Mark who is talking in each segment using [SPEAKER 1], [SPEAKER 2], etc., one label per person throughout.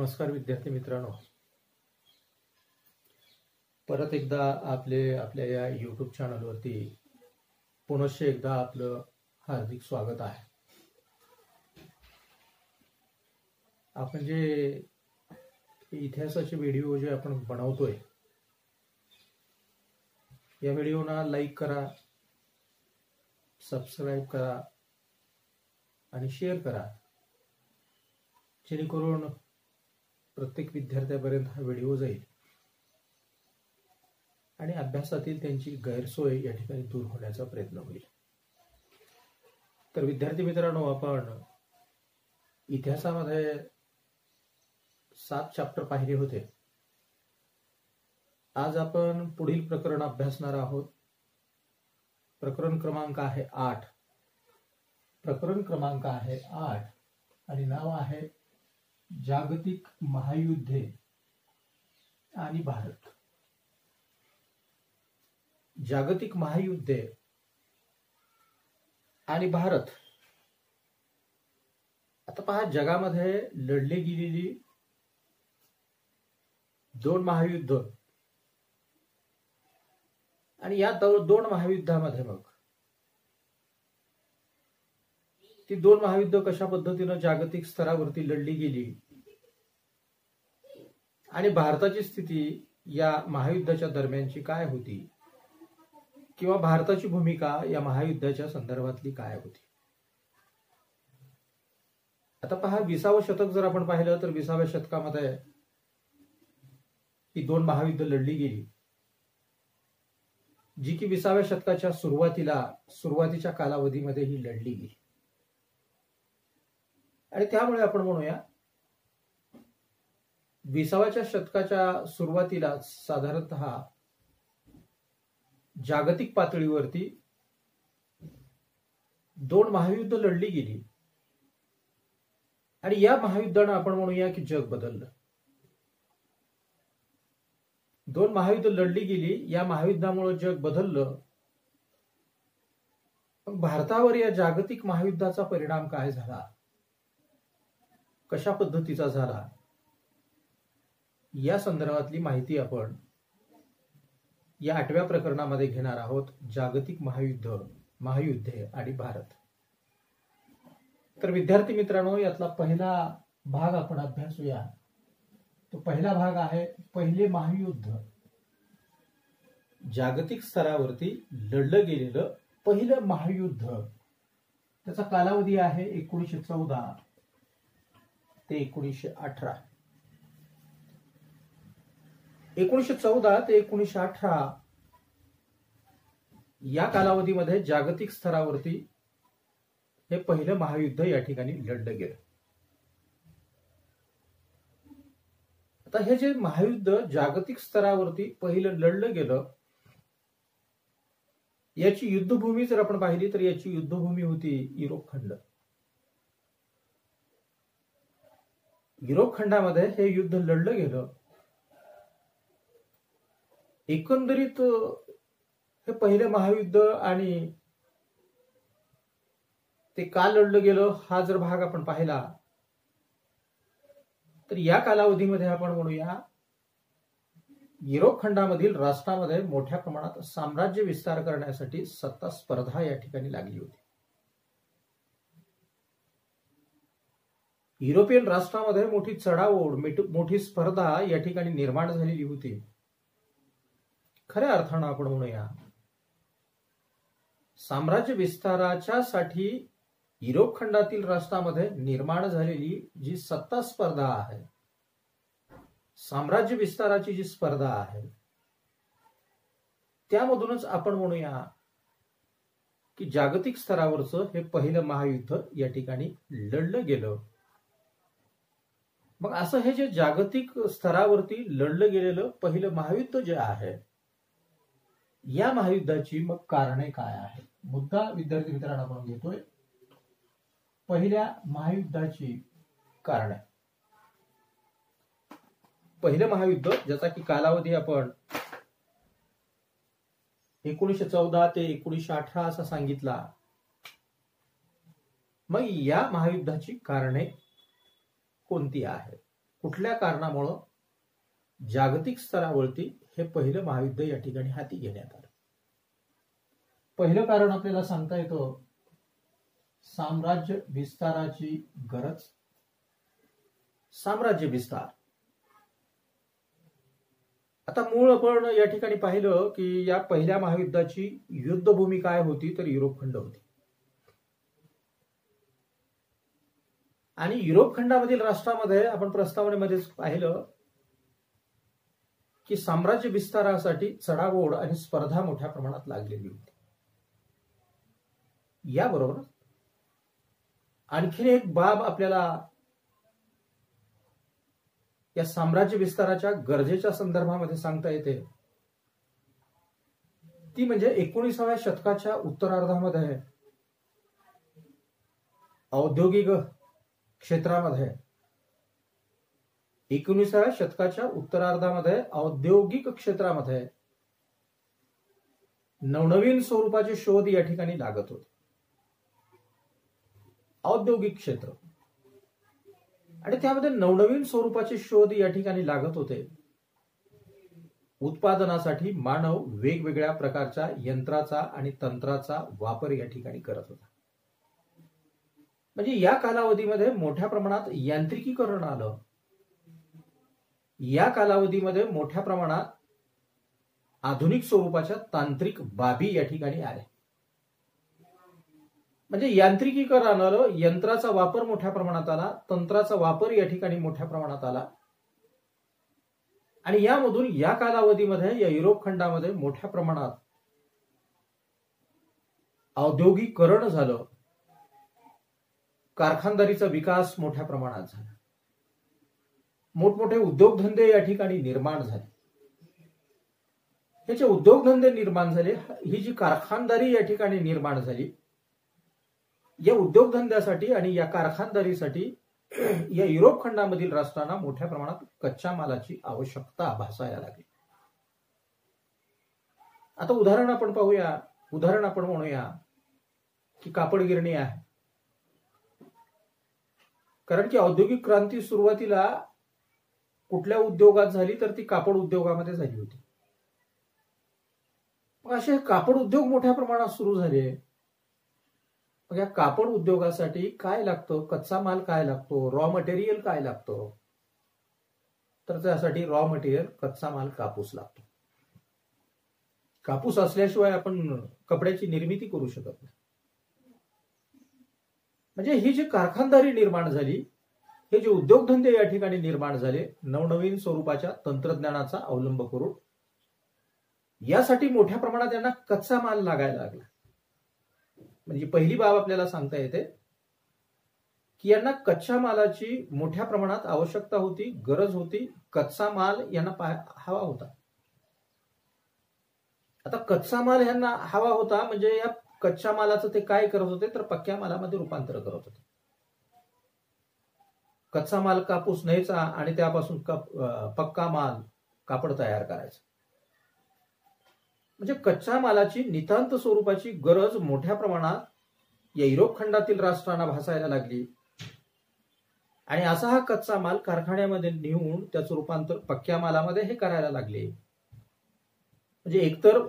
[SPEAKER 1] नमस्कार विद्यार्थी मित्रांनो, परत एकदा आपल्या या यूट्यूब चॅनलवरती पुनश्च एकदा आपलं हार्दिक स्वागत आहे. आपण जे इतिहासाचे व्हिडिओ जे आपण बनवतोय, या व्हिडिओना लाईक करा, सबस्क्राईब करा आणि शेअर करा, जेणेकरून प्रत्येक विद्यार्थ्यापर्यंत हा व्हिडिओ जाईल आणि अभ्यासातील त्यांची गैरसोय या ठिकाणी दूर होण्याचा प्रयत्न होईल. तर विद्यार्थी मित्रांनो, आपण इतिहासामध्ये 7 चॅप्टर पाहिले होते. आज आपण पुढील प्रकरण अभ्यासणार आहोत. प्रकरण क्रमांक आहे 8. प्रकरण क्रमांक आहे 8 आणि नाव आहे जागतिक महायुद्धे आणि भारत. जागतिक महायुद्धे आणि भारत. आता पहा, जगामध्ये लढली गेलेली 2 महायुद्ध आणि या 2 महायुद्धामध्ये मग ती 2 महायुद्ध कशा पद्धतीने जागतिक स्तरावरती लढली गेली आणि भारताची स्थिती या महायुद्धाच्या दरम्यानची काय होती, किंवा भारताची भूमिका या महायुद्धाच्या संदर्भातली काय होती. आता पहा, 20वे शतक जर आपण पाहिलं तर 20व्या शतकामध्ये ही 2 महायुद्ध लढली गेली, जी की 20व्या शतकाच्या सुरुवातीच्या कालावधीमध्ये ही लढली गेली. आणि त्यामुळे आपण म्हणूया 20व्या शतकाच्या सुरुवातीला साधारणतः जागतिक पातळीवरती 2 महायुद्ध लढली गेली आणि या महायुद्धानं आपण म्हणूया की जग बदललं. 2 महायुद्ध लढली गेली, या महायुद्धामुळे जग बदललं. भारतावर या जागतिक महायुद्धाचा परिणाम काय झाला, कशा पद्धतीचा झाला, या संदर्भातली माहिती आपण या 8व्या प्रकरणामध्ये घेणार आहोत. जागतिक महायुद्धे आणि भारत. तर विद्यार्थी मित्रांनो, यातला पहिला भाग आपण अभ्यासूया. तो पहिला भाग आहे पहिले महायुद्ध. जागतिक स्तरावरती लढलं गेलेलं पहिलं महायुद्ध. त्याचा कालावधी आहे 1914 ते 1918. 1914 ते 1918 या कालावधीमध्ये जागतिक स्तरावरती हे पहिलं महायुद्ध या ठिकाणी लढलं गेलं. आता हे जे महायुद्ध जागतिक स्तरावरती पहिलं लढलं गेलं, याची युद्धभूमी जर आपण पाहिली तर याची युद्धभूमी होती युरोप खंड. युरोप खंडामध्ये हे युद्ध लढलं गेलं. एकंदरीत हे पहिलं महायुद्ध आणि ते का लढलं गेलं हा जर भाग आपण पाहिला तर या कालावधीमध्ये आपण म्हणूया युरोप खंडामधील राष्ट्रांमध्ये मोठ्या प्रमाणात साम्राज्य विस्तार करण्यासाठी सत्ता स्पर्धा या ठिकाणी लागली होती. युरोपियन राष्ट्रांमध्ये मोठी चढाओढ, मोठी स्पर्धा या ठिकाणी निर्माण झालेली होती. खऱ्या अर्थानं आपण म्हणूया साम्राज्य विस्ताराच्या साठी युरोप खंडातील राष्ट्रांमध्ये निर्माण झालेली जी सत्ता स्पर्धा आहे, साम्राज्य विस्ताराची जी स्पर्धा आहे, त्यामधूनच आपण म्हणूया की जागतिक स्तरावरचं हे पहिलं महायुद्ध या ठिकाणी लढलं गेलं. मग असं हे जे जागतिक स्तरावरती लढलं गेलेलं पहिलं महायुद्ध जे आहे, या महायुद्धाची मग कारणे काय आहेत, मुद्दा विद्यार्थी मित्रांनो आपण घेतोय पहिल्या महायुद्धाची कारणे. पहिलं महायुद्ध ज्याचा की कालावधी आपण 1914 ते 1918 असा सांगितला. मग या महायुद्धाची कारणे कोणती आहेत, कुठल्या कारणामुळं जागतिक स्तरावरती हे पहिलं महायुद्ध या ठिकाणी हाती घेण्यात आलं? पहिलं कारण आपल्याला सांगता येतं, साम्राज्य विस्ताराची गरज. साम्राज्य विस्तार. आता मूळ आपण या ठिकाणी पाहिलं की या पहिल्या महायुद्धाची युद्धभूमी काय होती, तर युरोप खंड होती. आणि युरोप खंडामधील राष्ट्रामध्ये आपण प्रस्तावनेमध्ये पाहिलं की साम्राज्य विस्तारासाठी चढाओढ आणि स्पर्धा मोठ्या प्रमाणात लागलेली होती. याबरोबर आणखीन एक बाब आपल्याला या साम्राज्य विस्ताराच्या गरजेच्या संदर्भामध्ये सांगता येते, ती म्हणजे 19व्या शतकाच्या उत्तरार्धामध्ये औद्योगिक क्षेत्रामध्ये 19व्या शतकाच्या उत्तरार्धामध्ये औद्योगिक क्षेत्रामध्ये नवनवीन स्वरूपाचे शोध या ठिकाणी लागत होते. औद्योगिक क्षेत्र आणि त्यामध्ये नवनवीन स्वरूपाचे शोध या ठिकाणी लागत होते. उत्पादनासाठी मानव वेगवेगळ्या प्रकारच्या यंत्राचा आणि तंत्राचा वापर या ठिकाणी करत होता. म्हणजे या कालावधीमध्ये मोठ्या प्रमाणात यांत्रिकीकरण आलं. या कालावधीमध्ये मोठ्या प्रमाणात आधुनिक स्वरूपाच्या तांत्रिक बाबी या ठिकाणी आल्या. म्हणजे यांत्रिकीकरण आलं, यंत्राचा वापर मोठ्या प्रमाणात आला, तंत्राचा वापर या ठिकाणी मोठ्या प्रमाणात आला. आणि यामधून या कालावधीमध्ये या युरोप खंडामध्ये मोठ्या प्रमाणात औद्योगिकरण झालं. कारखानदारीचा विकास मोठ्या प्रमाणात झाला. मोठमोठे उद्योगधंदे या ठिकाणी निर्माण झाले. हे जे उद्योगधंदे निर्माण झाले, ही जी कारखानदारी या ठिकाणी निर्माण झाली, या उद्योगधंद्यासाठी आणि या कारखानदारीसाठी या युरोप खंडामधील राष्ट्रांना मोठ्या प्रमाणात कच्च्या मालाची आवश्यकता भासायला लागली. आता उदाहरण आपण पाहूया. उदाहरण आपण म्हणूया की कापड गिरणी आहे. कारण की औद्योगिक क्रांती सुरुवातीला कुठल्या उद्योगात झाली, तर ती कापड उद्योगामध्ये झाली होती. मग असे कापड उद्योग मोठ्या प्रमाणात सुरू झाले. मग या कापड उद्योगासाठी काय लागतं, कच्चा माल काय लागतो, रॉ मटेरियल काय लागतं, तर त्यासाठी रॉ मटेरियल कच्चा माल कापूस लागतो. कापूस असल्याशिवाय आपण कपड्याची निर्मिती करू शकत नाही. म्हणजे ही जी कारखानदारी निर्माण झाली, हे जे उद्योगधंदे या ठिकाणी निर्माण झाले, नवनवीन स्वरूपाच्या तंत्रज्ञानाचा अवलंब करून, यासाठी मोठ्या प्रमाणात यांना कच्चा माल लागायला लागला. म्हणजे पहिली बाब आपल्याला सांगता येते की यांना कच्च्या मालाची मोठ्या प्रमाणात आवश्यकता होती, गरज होती. कच्चा माल यांना हवा होता. आता कच्चा माल यांना हवा होता म्हणजे या कच्च्या मालाचं ते काय करत होते, तर पक्क्या मालामध्ये रूपांतर करत होते. कच्चा माल कापूस न्यायचा आणि त्यापासून पक्का माल कापड तयार करायचा. म्हणजे कच्च्या मालाची नितांत स्वरूपाची गरज मोठ्या प्रमाणात या युरोप खंडातील राष्ट्रांना भासायला लागली. आणि असा हा कच्चा माल कारखान्यामध्ये नेऊन त्याचं रूपांतर पक्क्या मालामध्ये हे करायला लागले. म्हणजे एकतर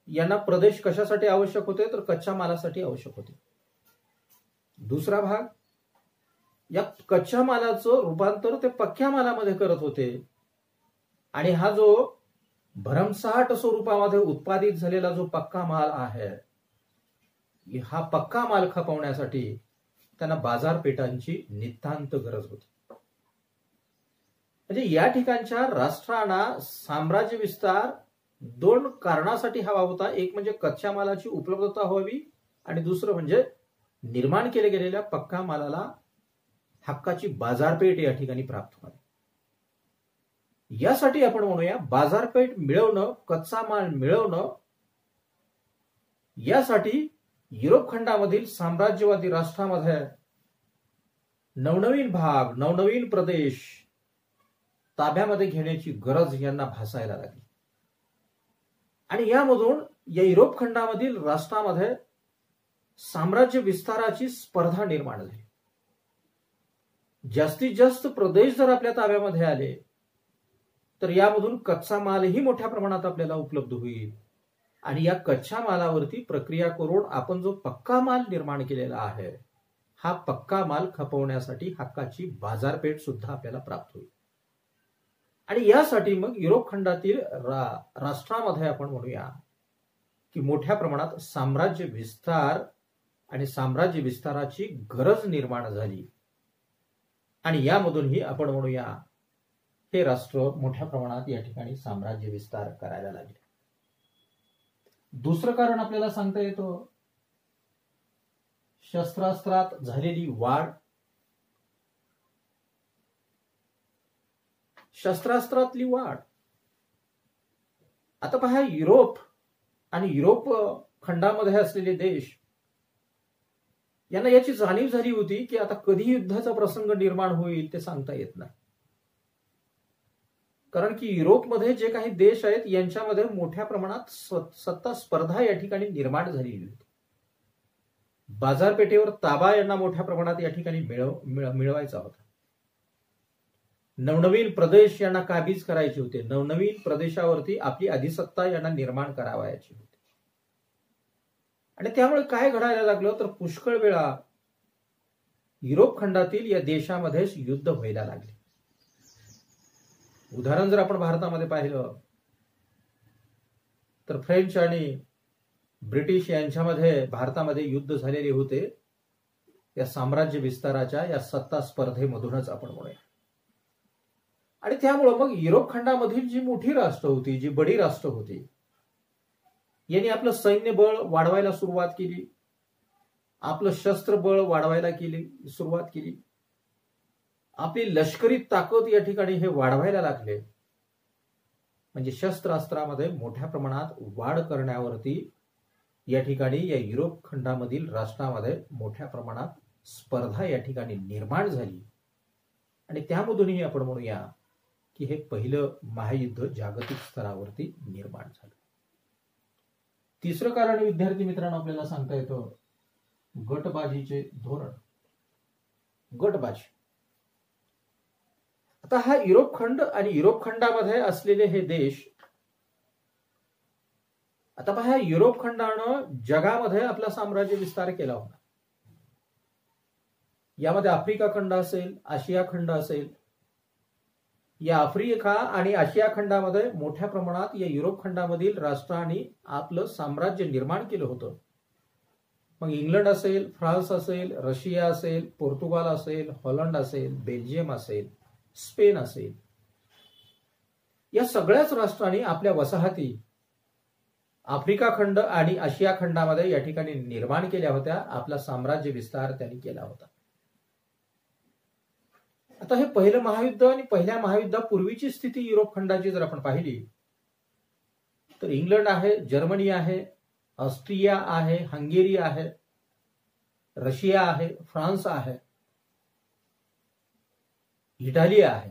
[SPEAKER 1] यांना प्रदेश कशासाठी आवश्यक होते, तर कच्च्या मालासाठी आवश्यक होते. दुसरा भाग, या कच्च्या मालाचं रूपांतर ते पक्क्या मालामध्ये करत होते. आणि हा जो भरमसाठ स्वरूपामध्ये उत्पादित झालेला जो पक्का माल आहे, हा पक्का माल खपवण्यासाठी त्यांना बाजारपेठांची नितांत गरज होती. म्हणजे या ठिकाणच्या राष्ट्रांना साम्राज्य विस्तार दोन कारणासाठी हवा होता. एक म्हणजे कच्च्या मालाची उपलब्धता व्हावी आणि दुसरं म्हणजे निर्माण केले गेलेल्या पक्का मालाला हक्काची बाजारपेठ या ठिकाणी प्राप्त व्हावी. यासाठी आपण म्हणूया बाजारपेठ मिळवणं, कच्चा माल मिळवणं, यासाठी युरोप खंडामधील साम्राज्यवादी राष्ट्रांमध्ये नवनवीन भाग, नवनवीन प्रदेश ताब्यामध्ये घेण्याची गरज यांना भासायला लागली. आणि यामधून या युरोप खंडामधील राष्ट्रांमध्ये साम्राज्य विस्ताराची स्पर्धा निर्माण झाली. जास्तीत जास्त प्रदेश जर आपल्या ताब्यामध्ये आले तर यामधून कच्चा मालही मोठ्या प्रमाणात आपल्याला उपलब्ध होईल आणि या कच्च्या मालावरती प्रक्रिया करून आपण जो पक्का माल निर्माण केलेला आहे हा पक्का माल खपवण्यासाठी हक्काची बाजारपेठ सुद्धा आपल्याला प्राप्त होईल. आणि यासाठी मग युरोप खंडातील राष्ट्रामध्ये आपण म्हणूया की मोठ्या प्रमाणात साम्राज्य विस्तार आणि साम्राज्य विस्ताराची गरज निर्माण झाली आणि यामधूनही आपण म्हणूया हे राष्ट्र मोठ्या प्रमाणात या ठिकाणी साम्राज्य विस्तार करायला लागले. दुसरं कारण आपल्याला सांगता येतं शस्त्रास्त्रात झालेली वाढ. शस्त्रास्त्रातली वाढ. आता पहा, युरोप आणि युरोप खंडामध्ये असलेले देश यांना याची जाणीव झाली होती की आता कधी युद्धाचा प्रसंग निर्माण होईल ते सांगता येत नाही. कारण की युरोपमध्ये जे काही देश आहेत यांच्यामध्ये मोठ्या प्रमाणात सत्ता स्पर्धा या ठिकाणी निर्माण झालेली होती. बाजारपेठेवर ताबा यांना मोठ्या प्रमाणात या ठिकाणी मिळवायचा होता. नवनवीन प्रदेश यांना काबीज करायचे होते. नवनवीन प्रदेशावरती आपली अधिसत्ता यांना निर्माण करावायची होती. आणि त्यामुळे काय घडायला लागलं तर पुष्कळ वेळा युरोप खंडातील या देशामध्ये युद्ध व्हायला लागले. उदाहरण जर आपण भारतामध्ये पाहिलं तर फ्रेंच आणि ब्रिटिश यांच्यामध्ये भारतामध्ये युद्ध झालेले होते या साम्राज्य विस्ताराच्या या सत्ता स्पर्धेमधूनच आपण म्हणूया. आणि त्यामुळे मग युरोप खंडामधील जी मोठी राष्ट्र होती, जी बडी राष्ट्र होती, यांनी आपलं सैन्य बळ वाढवायला सुरुवात केली, आपलं शस्त्र बळ वाढवायला सुरुवात केली, आपली लष्करी ताकद या ठिकाणी हे वाढवायला लागले. म्हणजे शस्त्रास्त्रामध्ये मोठ्या प्रमाणात वाढ करण्यावरती या ठिकाणी या युरोप खंडामधील राष्ट्रांमध्ये मोठ्या प्रमाणात स्पर्धा या ठिकाणी निर्माण झाली. आणि त्यामधूनही आपण म्हणूया की हे पहिलं महायुद्ध जागतिक स्तरावरती निर्माण झालं. तिसरं कारण विद्यार्थी मित्रांनो आपल्याला सांगता येतं गटबाजीचे धोरण. गटबाजी. आता हा युरोप खंड आणि युरोप खंडामध्ये असलेले हे देश, आता पहा, युरोप खंडानं जगामध्ये आपला साम्राज्य विस्तार केला होता. यामध्ये आफ्रिका खंड असेल, आशिया खंड असेल. या आफ्रिका आणि आशिया खंडामध्ये मोठ्या प्रमाणात या युरोप खंडामधील राष्ट्रांनी आपलं साम्राज्य निर्माण केलं होतं. मग इंग्लंड असेल, फ्रान्स असेल, रशिया असेल, पोर्तुगाल असेल, हॉलंड असेल, बेल्जियम असेल, स्पेन असेल, या सगळ्याच राष्ट्रांनी आपल्या वसाहती आफ्रिका खंड आणि आशिया खंडामध्ये या ठिकाणी निर्माण केल्या होत्या. आपला साम्राज्य विस्तार त्यांनी केला होता. आता हे पहिलं महायुद्ध आणि पहिल्या महायुद्धापूर्वीची स्थिती युरोप खंडाची जर आपण पाहिली तर इंग्लंड आहे, जर्मनी आहे, ऑस्ट्रिया आहे, हंगेरी आहे, रशिया आहे, फ्रान्स आहे, इटाली आहे,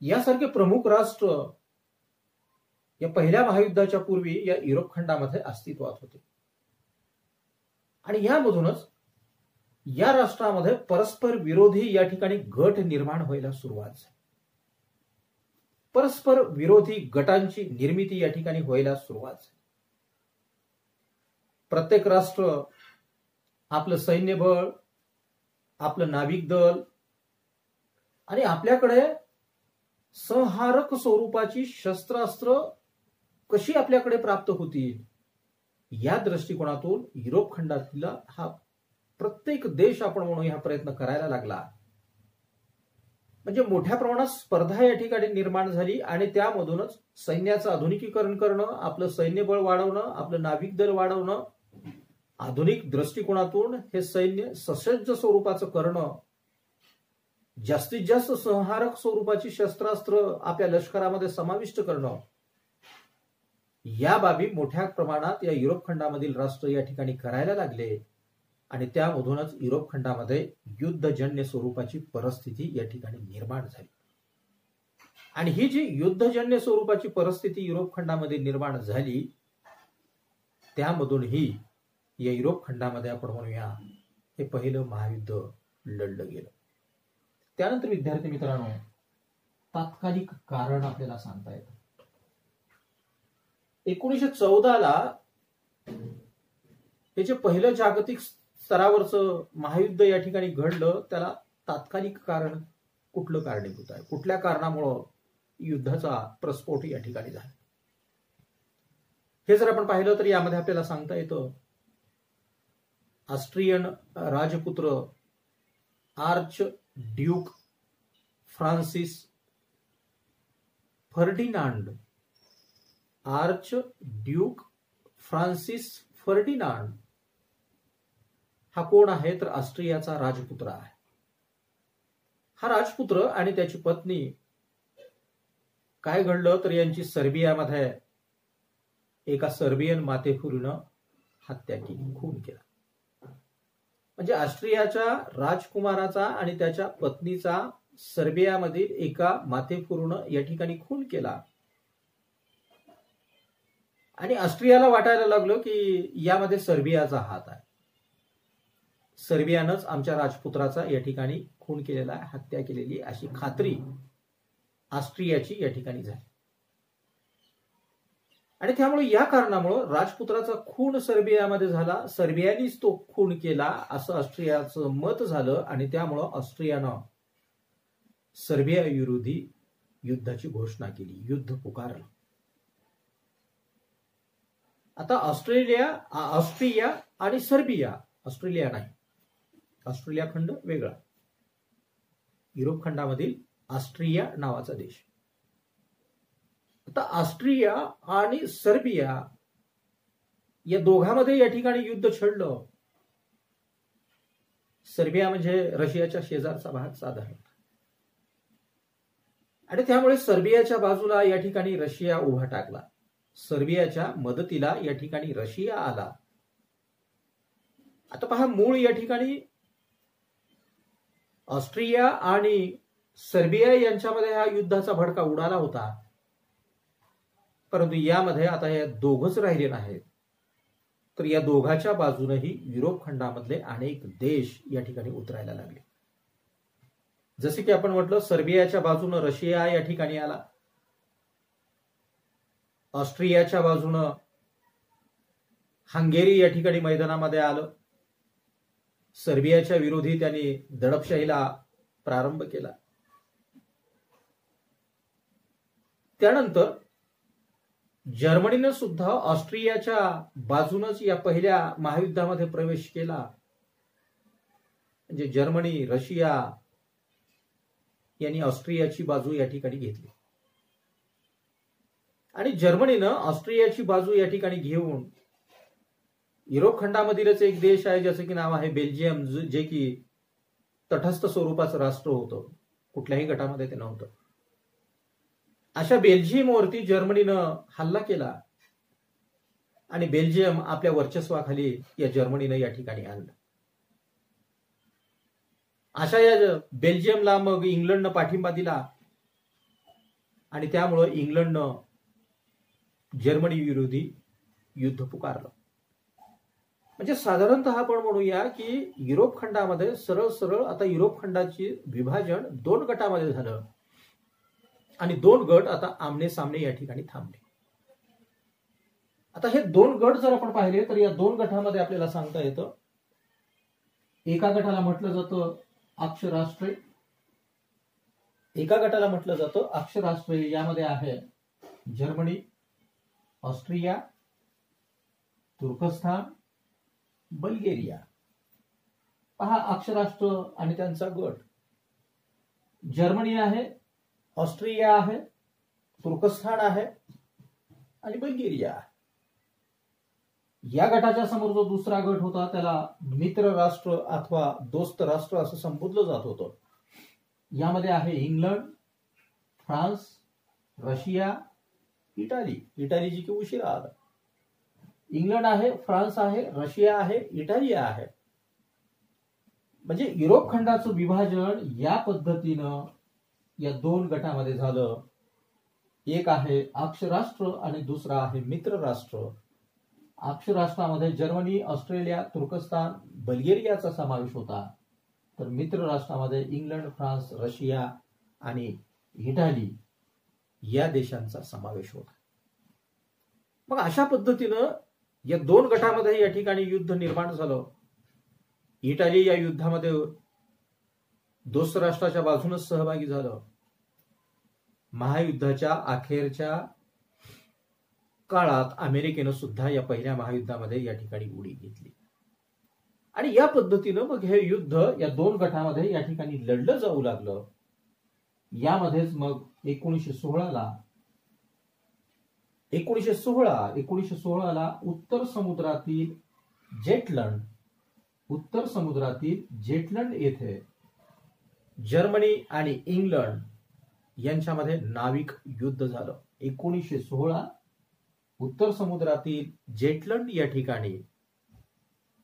[SPEAKER 1] यासारखे प्रमुख राष्ट्र या पहिल्या महायुद्धाच्या पूर्वी या युरोप खंडामध्ये अस्तित्वात होते. आणि यामधूनच या राष्ट्रामध्ये परस्पर विरोधी या ठिकाणी गट निर्माण व्हायला सुरुवात झाली. परस्पर विरोधी गटांची निर्मिती या ठिकाणी व्हायला सुरुवात झाली. प्रत्येक राष्ट्र आपलं सैन्यबळ, आपलं नाविक दल आणि आपल्याकडे संहारक स्वरूपाची शस्त्रास्त्र कशी आपल्याकडे प्राप्त होतील या दृष्टिकोनातून युरोप खंडातला हा प्रत्येक देश आपण म्हणून हा प्रयत्न करायला लागला. म्हणजे मोठ्या प्रमाणात स्पर्धा या ठिकाणी निर्माण झाली आणि त्यामधूनच सैन्याचं आधुनिकीकरण करणं, आपलं सैन्यबळ वाढवणं, आपलं नाविक दल वाढवणं, आधुनिक दृष्टिकोनातून हे सैन्य सशस्त्र स्वरूपाचं करणं, जास्तीत जास्त संहारक स्वरूपाची शस्त्रास्त्र आपल्या लष्करामध्ये समाविष्ट करणं, या बाबी मोठ्या प्रमाणात या युरोप खंडामधील राष्ट्र या ठिकाणी करायला लागले. आणि त्यामधूनच युरोप खंडामध्ये युद्धजन्य स्वरूपाची परिस्थिती या ठिकाणी निर्माण झाली. आणि ही जी युद्धजन्य स्वरूपाची परिस्थिती युरोप खंडामध्ये निर्माण झाली त्यामधूनही या युरोप खंडामध्ये आपण म्हणूया हे पहिलं महायुद्ध लढलं गेलं. त्यानंतर विद्यार्थी मित्रांनो तात्कालिक कारण आपल्याला सांगता येतं. 1914ला हे जे पहिलं जागतिक स्तरावरचं महायुद्ध या ठिकाणी घडलं, त्याला तात्कालिक कारण कुठलं कारणीभूत आहे, कुठल्या कारणामुळं युद्धाचा प्रस्फोट या ठिकाणी झाला, हे जर आपण पाहिलं तर यामध्ये आपल्याला सांगता येतं ऑस्ट्रियन राजपुत्र arch Duke Francis Ferdinand, arch Duke Francis Ferdinand हा कोण आहे तर ऑस्ट्रियाचा राजपुत्र आहे. हा राजपुत्र आणि त्याची पत्नी, काय घडलं तर यांची सर्बियामध्ये एका सर्बियन मातेफुरीनं हत्या केली, खून केला. म्हणजे ऑस्ट्रियाच्या राजकुमाराचा आणि त्याच्या पत्नीचा सर्बियामधील एका मातेफुरीनं या ठिकाणी खून केला. आणि ऑस्ट्रियाला वाटायला लागलं की यामध्ये सर्बियाचा हात आहे, सर्बियानंच आमच्या राजपुत्राचा या ठिकाणी खून केलेला आहे, हत्या केलेली, अशी खात्री ऑस्ट्रियाची या ठिकाणी झाली. आणि त्यामुळे या कारणामुळे राजपुत्राचा खून सर्बियामध्ये झाला, सर्बियानीच तो खून केला असं ऑस्ट्रियाचं मत झालं. आणि त्यामुळं ऑस्ट्रियानं सर्बिया विरोधी युद्धाची घोषणा केली, युद्ध पुकारलं. आता ऑस्ट्रिया आणि सर्बिया, ऑस्ट्रेलिया नाही, ऑस्ट्रेलिया खंड वेगळा, युरोप खंडामधील ऑस्ट्रिया नावाचा देश. आता ऑस्ट्रिया आणि सर्बिया या दोघांमध्ये या ठिकाणी युद्ध छेडलं. सर्बिया म्हणजे रशियाच्या शेजारचा भाग साधारण, आणि त्यामुळे सर्बियाच्या बाजूला या ठिकाणी रशिया उभा टाकला, सर्बियाच्या मदतीला या ठिकाणी रशिया आला. आता पहा, मूळ या ठिकाणी ऑस्ट्रिया आणि सर्बिया यांच्यामध्ये हा युद्धाचा भडका उडाला होता, परंतु यामध्ये आता या दोघच राहिले नाहीत, तर या दोघाच्या बाजूनही युरोप खंडामधले अनेक देश या ठिकाणी उतरायला लागले. जसे की आपण म्हटलं, सर्बियाच्या बाजूनं रशिया या ठिकाणी आला, ऑस्ट्रियाच्या बाजूनं हंगेरी या ठिकाणी मैदानामध्ये आलं, सर्बियाच्या विरोधी त्यांनी दडपशाहीला प्रारंभ केला. त्यानंतर जर्मनीनं सुद्धा ऑस्ट्रियाच्या बाजूनच या पहिल्या महायुद्धामध्ये प्रवेश केला. म्हणजे जर्मनी, रशिया यांनी ऑस्ट्रियाची बाजू या ठिकाणी घेतली, आणि जर्मनीनं ऑस्ट्रियाची बाजू या ठिकाणी घेऊन युरोप खंडामधीलच एक देश आहे ज्याचं की नाव आहे बेल्जियम, जे की तटस्थ स्वरूपाचं राष्ट्र होतं, कुठल्याही गटामध्ये ते नव्हतं. अशा बेल्जियमवरती जर्मनीनं हल्ला केला आणि बेल्जियम आपल्या वर्चस्वाखाली या जर्मनीनं या ठिकाणी आणलं. अशा या बेल्जियमला मग इंग्लंडनं पाठिंबा दिला, आणि त्यामुळं इंग्लंडनं जर्मनी विरोधी युद्ध पुकारलं. म्हणजे साधारणतः आपण म्हणूया की युरोप खंडामध्ये सरळ सरळ आता युरोप खंडाची विभाजन दोन गटामध्ये झालं, आणि दोन गट आता आमने सामने या ठिकाणी थांबले. आता हे दोन गट जर आपण पाहिले तर या दोन गटामध्ये आपल्याला सांगता येतं, एका गटाला म्हटलं जातं अक्षराष्ट्रे, एका गटाला म्हटलं जातं अक्षराष्ट्रे. यामध्ये आहे जर्मनी, ऑस्ट्रिया, तुर्कस्तान, बल्गेरिया. पहा, अक्षराष्ट्र आणि त्यांचा गट, जर्मनी आहे, ऑस्ट्रिया आहे, तुर्कस्तान आहे आणि बल्गेरिया आहे. या गटाच्या समोर जो दुसरा गट होता त्याला मित्र राष्ट्र अथवा दोस्त राष्ट्र असं संबोधलं जात होतं. यामध्ये आहे England, France, Russia, Italy. Italy जी की उशिरा आला. इंग्लंड आहे, फ्रान्स आहे, रशिया आहे, इटाली आहे. म्हणजे युरोप खंडाचं विभाजन या पद्धतीनं या दोन गटामध्ये झालं. एक आहे अक्षराष्ट्र आणि दुसरा आहे मित्र राष्ट्र. अक्षराष्ट्रामध्ये जर्मनी, ऑस्ट्रेलिया, तुर्कस्तान, बल्गेरियाचा समावेश होता, तर मित्र राष्ट्रामध्ये इंग्लंड, फ्रान्स, रशिया आणि इटाली या देशांचा समावेश होता. मग अशा पद्धतीनं या दोन गटामध्ये या ठिकाणी युद्ध निर्माण झालं. इटाली या युद्धामध्ये दोस्त राष्ट्राच्या बाजूनच सहभागी झालं. महायुद्धाच्या अखेरच्या काळात अमेरिकेनं सुद्धा या पहिल्या महायुद्धामध्ये या ठिकाणी उडी घेतली. आणि या पद्धतीनं मग हे युद्ध या दोन गटामध्ये या ठिकाणी लढलं जाऊ लागलं. यामध्येच मग 1916 ला उत्तर समुद्रातील जेटलंड येथे जर्मनी आणि इंग्लंड यांच्यामध्ये नाविक युद्ध झालं. 1916 उत्तर समुद्रातील जेटलंड या ठिकाणी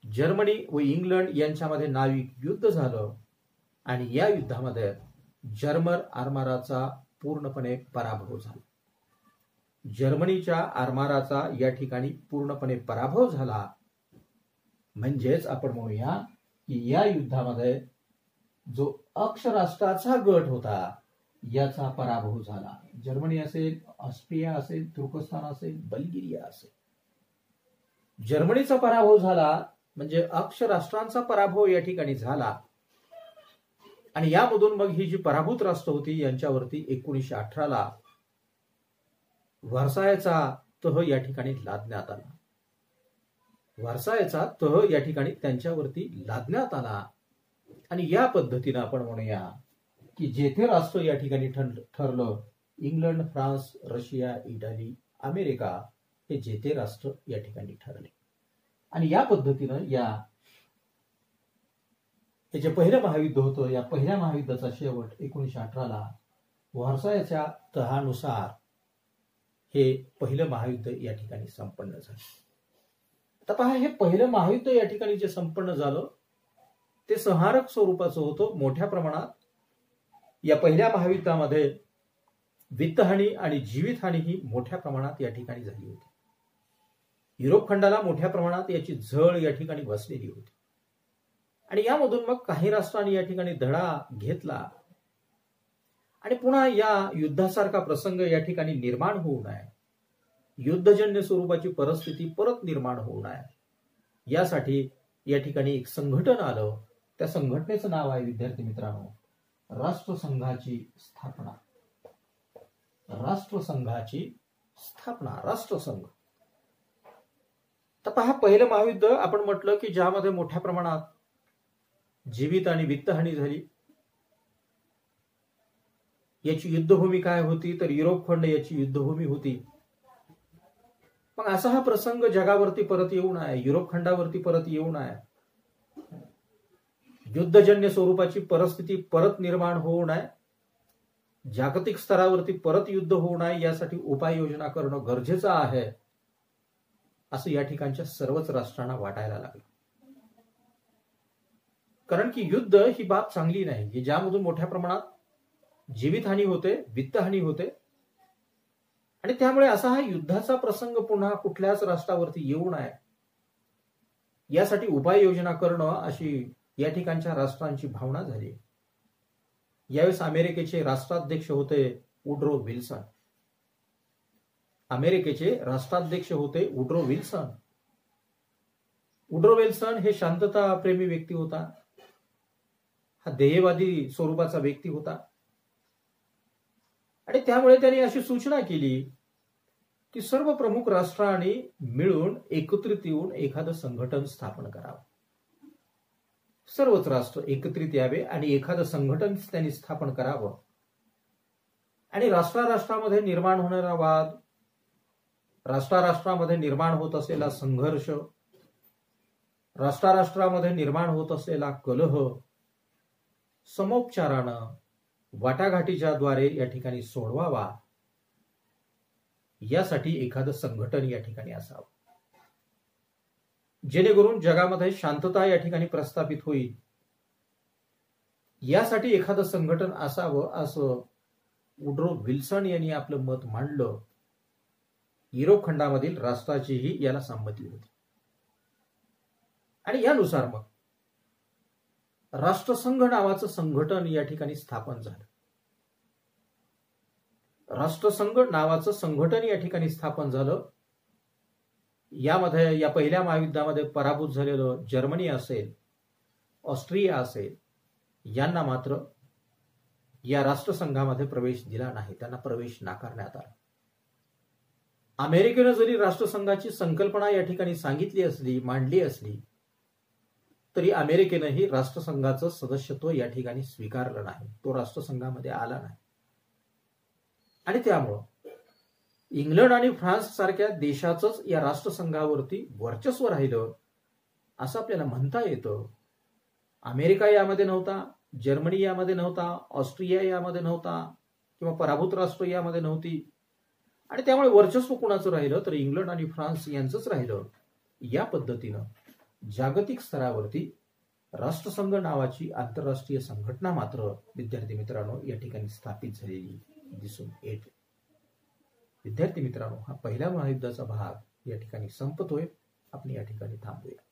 [SPEAKER 1] जर्मनी व इंग्लंड यांच्यामध्ये नाविक युद्ध झालं. आणि या युद्धामध्ये जर्मन आरमाराचा पूर्णपणे पराभव झाला. जर्मनीच्या आरमाराचा या ठिकाणी पूर्णपणे पराभव झाला. म्हणजेच आपण म्हणूया की या युद्धामध्ये जो अक्षराष्ट्राचा गट होता याचा पराभव झाला. जर्मनी असेल, ऑस्ट्रिया असेल, तुर्कस्तान असेल, बल्गेरिया असेल. जर्मनीचा पराभव झाला म्हणजे अक्षराष्ट्रांचा पराभव या ठिकाणी झाला. आणि यामधून मग ही जी पराभूत राष्ट्र होती यांच्यावरती 1918 ला व्हर्सायचा तह या ठिकाणी लादण्यात आला. व्हर्सायचा तह या ठिकाणी त्यांच्यावरती लादण्यात आला. आणि या पद्धतीनं आपण म्हणूया की जेथे राष्ट्र या ठिकाणी ठरलं, England, France, Russia, Italy, America हे जेथे राष्ट्र या ठिकाणी ठरले. आणि या पद्धतीनं हे जे पहिलं महायुद्ध होतं, या पहिल्या महायुद्धाचा शेवट 1918 ला व्हर्सायच्या तहानुसार हे पहिलं महायुद्ध या ठिकाणी संपन्न झालं. आता पहा, हे पहिलं महायुद्ध या ठिकाणी जे संपन्न झालं ते संहारक स्वरूपाचं होतं. मोठ्या प्रमाणात या पहिल्या महायुद्धामध्ये वित्तहानी आणि जीवितहानी ही मोठ्या प्रमाणात या ठिकाणी झाली होती. युरोप खंडाला मोठ्या प्रमाणात याची झळ या ठिकाणी बसलेली होती. आणि यामधून मग काही राष्ट्रांनी या ठिकाणी धडा घेतला. आणि पुन्हा या युद्धासारखा प्रसंग या ठिकाणी निर्माण होऊ नये, युद्धजन्य स्वरूपाची परिस्थिती परत निर्माण होऊ नये, यासाठी या ठिकाणी एक संघटन आलं. त्या संघटनेचं नाव आहे, विद्यार्थी मित्रांनो, राष्ट्रसंघाची स्थापना. राष्ट्रसंघ. तर पहा, पहिलं महायुद्ध आपण म्हटलं की ज्यामध्ये मोठ्या प्रमाणात जीवित आणि वित्तहानी झाली. याची युद्धभूमी काय होती तर युरोप खंड याची युद्धभूमी होती. मग असा हा प्रसंग जगावरती परत येऊ नये, युरोप खंडावरती परत येऊ नये, युद्धजन्य स्वरूपाची परिस्थिती परत निर्माण होऊ नये, जागतिक स्तरावरती परत युद्ध होऊ नये, यासाठी उपाययोजना करणं गरजेचं आहे, असं या ठिकाणच्या सर्वच राष्ट्रांना वाटायला लागलं. कारण की युद्ध ही बाब चांगली नाही, ज्यामधून मोठ्या प्रमाणात जीवितहानी होते, वित्तहानी होते. आणि त्यामुळे असा हा युद्धाचा प्रसंग पुन्हा कुठल्याच राष्ट्रावरती येऊ नये, यासाठी उपाययोजना करणं अशी या ठिकाणच्या राष्ट्रांची भावना झाली. यावेळेस अमेरिकेचे राष्ट्राध्यक्ष होते वुड्रो विल्सन. वुड्रो विल्सन हे शांतता प्रेमी व्यक्ती होता. हा ध्येयवादी स्वरूपाचा व्यक्ती होता. आणि त्यामुळे त्यांनी अशी सूचना केली की सर्व प्रमुख राष्ट्रांनी मिळून एकत्रित येऊन एखादं संघटन स्थापन करावं. सर्वच राष्ट्र एकत्रित यावे आणि एखादं संघटन त्यांनी स्थापन करावं. आणि राष्ट्रामध्ये निर्माण होणारा वाद, राष्ट्रामध्ये निर्माण होत असलेला संघर्ष, राष्ट्रामध्ये निर्माण होत असलेला कलह समोपचारानं, वाटाघाटीच्या द्वारे या ठिकाणी सोडवावा, यासाठी एखादं संघटन या ठिकाणी असावं, जेणेकरून जगामध्ये शांतता या ठिकाणी प्रस्थापित होईल. यासाठी एखादं संघटन असावं असं वुड्रो विल्सन यांनी आपलं मत मांडलं. युरोप खंडामधील राष्ट्राचीही याला संमती होती. आणि यानुसार मग राष्ट्रसंघ नावाचं संघटन या ठिकाणी स्थापन झालं. राष्ट्रसंघ नावाचं संघटन या ठिकाणी स्थापन झालं. यामध्ये या पहिल्या महायुद्धामध्ये पराभूत झालेलं जर्मनी असेल, ऑस्ट्रिया असेल, यांना मात्र या राष्ट्रसंघामध्ये प्रवेश दिला नाही. त्यांना प्रवेश नाकारण्यात आला. अमेरिकेनं जरी राष्ट्रसंघाची संकल्पना या ठिकाणी सांगितली असली, मांडली असली, तरी अमेरिकेनंही राष्ट्रसंघाचं सदस्यत्व या ठिकाणी स्वीकारलं नाही. तो राष्ट्रसंघामध्ये आला नाही. आणि त्यामुळं इंग्लंड आणि फ्रान्स सारख्या देशाचंच या राष्ट्रसंघावरती वर्चस्व राहिलं असं आपल्याला म्हणता येतं. अमेरिका यामध्ये नव्हता, जर्मनी यामध्ये नव्हता, ऑस्ट्रिया यामध्ये नव्हता, किंवा पराभूत राष्ट्र यामध्ये नव्हती. आणि त्यामुळे वर्चस्व कुणाचं राहिलं तर इंग्लंड आणि फ्रान्स यांचंच राहिलं. या पद्धतीनं जागतिक स्तरावरती राष्ट्रसंघ नावाची आंतरराष्ट्रीय संघटना मात्र विद्यार्थी मित्रांनो या ठिकाणी स्थापित झालेली दिसून येते. विद्यार्थी मित्रांनो, हा पहिल्या महायुद्धाचा भाग या ठिकाणी संपतोय. आपण या ठिकाणी थांबूया.